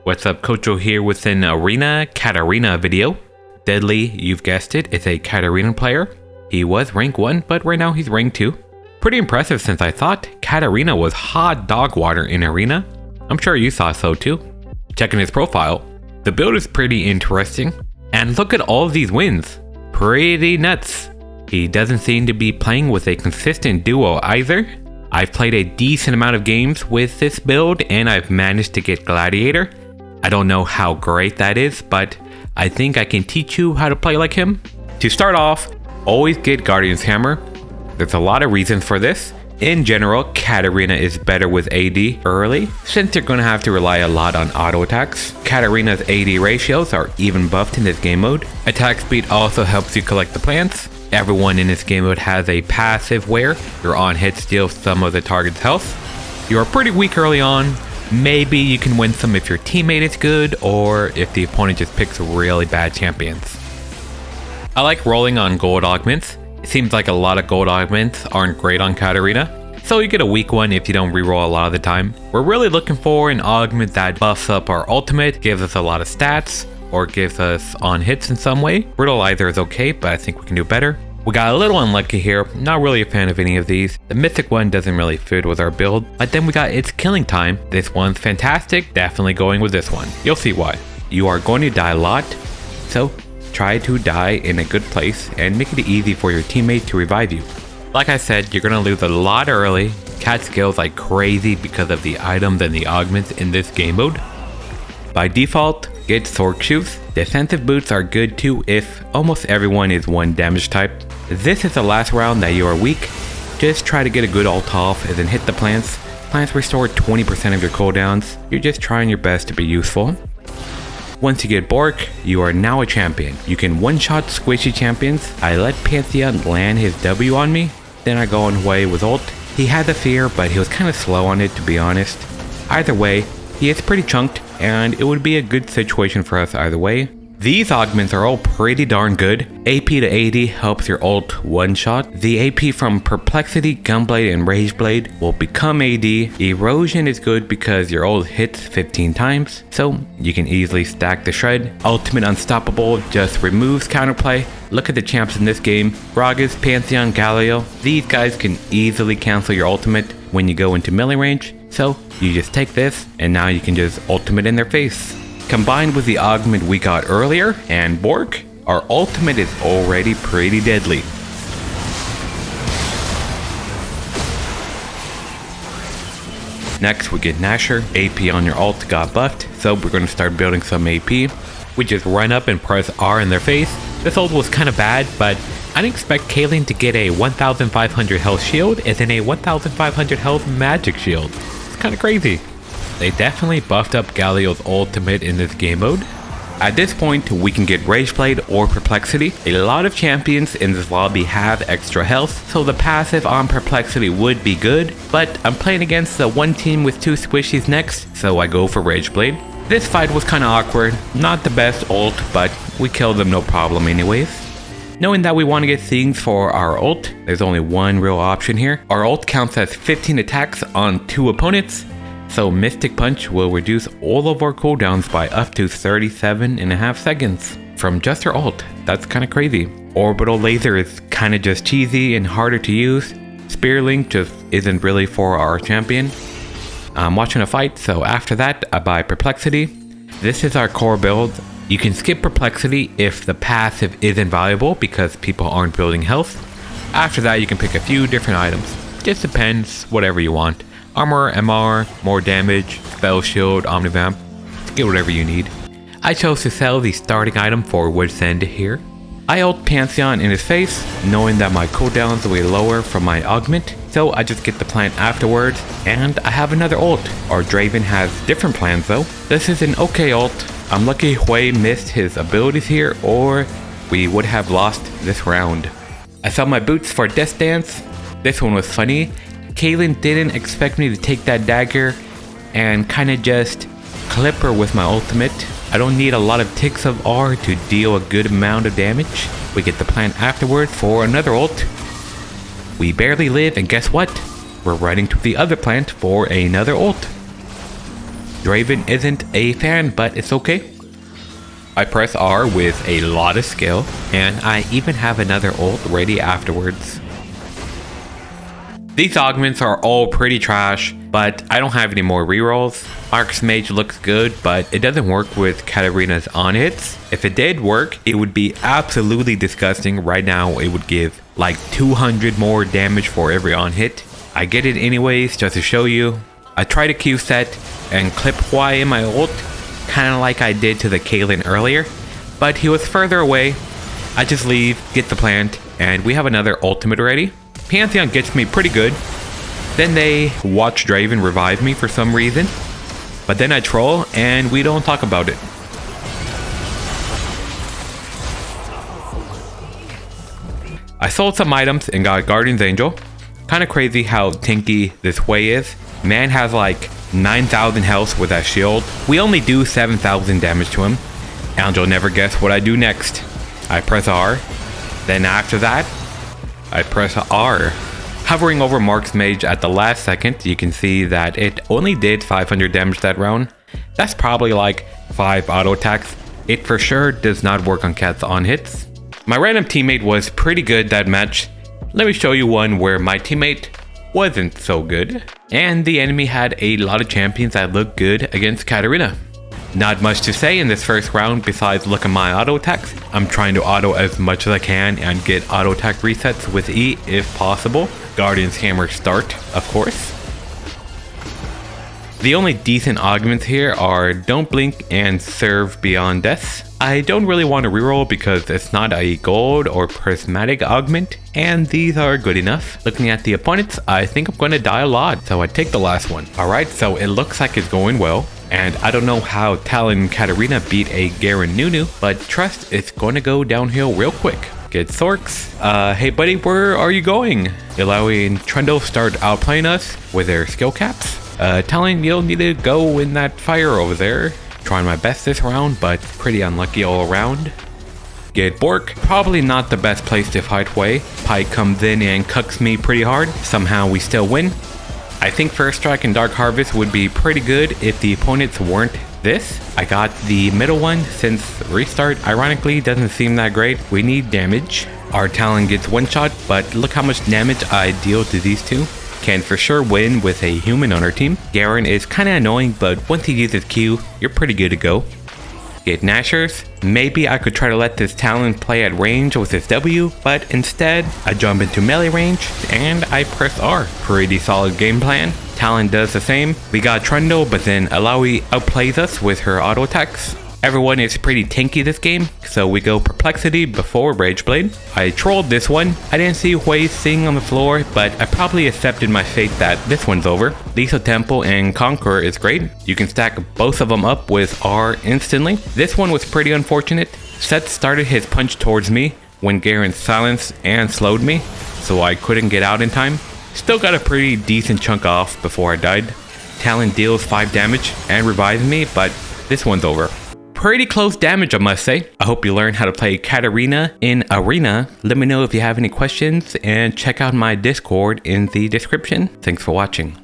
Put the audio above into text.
What's up, Kocho here with an Arena Katarina video. Deadly, you've guessed it, is a Katarina player. He was rank 1, but right now he's rank 2. Pretty impressive since I thought Katarina was hot dog water in Arena. I'm sure you thought so too. Checking his profile, the build is pretty interesting. And look at all of these wins. Pretty nuts. He doesn't seem to be playing with a consistent duo either. I've played a decent amount of games with this build and I've managed to get Gladiator. I don't know how great that is, but I think I can teach you how to play like him. To start off, always get Guardian's Hammer. There's a lot of reasons for this. In general, Katarina is better with AD early, since you're going to have to rely a lot on auto attacks. Katarina's AD ratios are even buffed in this game mode. Attack speed also helps you collect the plants. Everyone in this game mode has a passive where your on hit steals some of the target's health. You are pretty weak early on. Maybe you can win some if your teammate is good or if the opponent just picks really bad champions. I like rolling on gold augments. It seems like a lot of gold augments aren't great on Katarina, so you get a weak one if you don't reroll a lot of the time. We're really looking for an augment that buffs up our ultimate, gives us a lot of stats, or gives us on hits in some way. Brittle Either is okay, but I think we can do better. We got a little unlucky here, not really a fan of any of these. The mythic one doesn't really fit with our build, but then we got It's Killing Time. This one's fantastic, definitely going with this one. You'll see why. You are going to die a lot, so try to die in a good place and make it easy for your teammate to revive you. Like I said, you're gonna lose a lot early, catch skills like crazy because of the items and the augments in this game mode. By default, get Sword Shoes. Defensive boots are good too if almost everyone is one damage type. This is the last round that you are weak. Just try to get a good ult off and then hit the plants. Plants restore 20% of your cooldowns. You're just trying your best to be useful. Once you get Bork, you are now a champion. You can one-shot squishy champions. I let Pantheon land his W on me, then I go on way with ult. He had the fear, but he was kind of slow on it to be honest. Either way, he is pretty chunked, and it would be a good situation for us either way. These augments are all pretty darn good. AP to AD helps your ult one-shot. The AP from Perplexity, Gunblade, and Rageblade will become AD. Erosion is good because your ult hits 15 times, so you can easily stack the shred. Ultimate Unstoppable just removes counterplay. Look at the champs in this game. Gragas, Pantheon, Galio. These guys can easily cancel your ultimate when you go into melee range. So you just take this and now you can just ultimate in their face. Combined with the augment we got earlier and Bork, our ultimate is already pretty deadly. Next we get Nasher. AP on your ult got buffed, so we're going to start building some AP. We just run up and press R in their face. This ult was kind of bad, but I didn't expect Kaylin to get a 1500 health shield and then a 1500 health magic shield. It's kind of crazy. They definitely buffed up Galio's ultimate in this game mode. At this point, we can get Rageblade or Perplexity. A lot of champions in this lobby have extra health, so the passive on Perplexity would be good, but I'm playing against the one team with 2 squishies next, so I go for Rageblade. This fight was kinda awkward, not the best ult, but we killed them no problem anyways. Knowing that we want to get things for our ult, there's only one real option here. Our ult counts as 15 attacks on 2 opponents, so Mystic Punch will reduce all of our cooldowns by up to 37.5 seconds from just our ult. That's kinda crazy. Orbital Laser is kinda just cheesy and harder to use. Spearlink just isn't really for our champion. I'm watching a fight, so after that I buy Perplexity. This is our core build. You can skip Perplexity if the passive isn't valuable because people aren't building health. After that you can pick a few different items. Just depends, whatever you want. Armor, MR, more damage, spell shield, omnivamp. Get whatever you need. I chose to sell the starting item for Woods End here. I ult Pantheon in his face, knowing that my cooldowns will be lower from my augment, so I just get the plant afterwards, and I have another ult. Our Draven has different plans though. This is an okay ult. I'm lucky Hui missed his abilities here, or we would have lost this round. I sell my boots for Death Dance. This one was funny. Kaylin didn't expect me to take that dagger and kinda just clip her with my ultimate. I don't need a lot of ticks of R to deal a good amount of damage. We get the plant afterward for another ult. We barely live and guess what? We're running to the other plant for another ult. Draven isn't a fan, but it's okay. I press R with a lot of skill, and I even have another ult ready afterwards. These augments are all pretty trash, but I don't have any more rerolls. Archmage looks good, but it doesn't work with Katarina's on hits. If it did work, it would be absolutely disgusting. Right now, it would give like 200 more damage for every on hit. I get it anyways, just to show you. I try to Q set and clip Y in my ult, kind of like I did to the Kaylin earlier, but he was further away. I just leave, get the plant, and we have another ultimate ready. Pantheon gets me pretty good. Then they watch Draven revive me for some reason. But then I troll and we don't talk about it. I sold some items and got Guardian's Angel. Kinda crazy how tanky this way is. Man has like 9,000 health with that shield. We only do 7,000 damage to him. And you'll never guess what I do next. I press R. Then after that, I press R. Hovering over Mark's mage at the last second, you can see that it only did 500 damage that round. That's probably like 5 auto attacks. It for sure does not work on Cat's on hits. My random teammate was pretty good that match. Let me show you one where my teammate wasn't so good. And the enemy had a lot of champions that looked good against Katarina. Not much to say in this first round besides look at my auto attacks. I'm trying to auto as much as I can and get auto attack resets with E if possible. Guardian's Hammer start, of course. The only decent augments here are Don't Blink and Serve Beyond Death. I don't really want to reroll because it's not a gold or prismatic augment, and these are good enough. Looking at the opponents, I think I'm going to die a lot, so I take the last one. Alright, so it looks like it's going well. And I don't know how Talon and Katarina beat a Garen Nunu, but trust it's going to go downhill real quick. Get Sorks. Hey buddy, where are you going? Illaoi and Trundle start outplaying us with their skill caps. Talon, you'll need to go in that fire over there. Trying my best this round, but pretty unlucky all around. Get Bork. Probably not the best place to fight Wei. Pike comes in and cucks me pretty hard. Somehow we still win. I think First Strike and Dark Harvest would be pretty good if the opponents weren't this. I got the middle one since Restart ironically doesn't seem that great. We need damage. Our Talon gets one shot, but look how much damage I deal to these two. Can for sure win with a human on our team. Garen is kinda annoying, but once he uses Q, you're pretty good to go. Get Nashers. Maybe I could try to let this Talon play at range with his W, but instead I jump into melee range and I press R. Pretty solid game plan. Talon does the same. We got Trundle, but then Illaoi outplays us with her auto attacks. Everyone is pretty tanky this game, so we go Perplexity before Rageblade. I trolled this one. I didn't see Wei sitting on the floor, but I probably accepted my fate that this one's over. Lethal Temple and Conqueror is great. You can stack both of them up with R instantly. This one was pretty unfortunate. Seth started his punch towards me when Garen silenced and slowed me, so I couldn't get out in time. Still got a pretty decent chunk off before I died. Talon deals 5 damage and revives me, but this one's over. Pretty close damage, I must say. I hope you learned how to play Katarina in Arena. Let me know if you have any questions and check out my Discord in the description. Thanks for watching.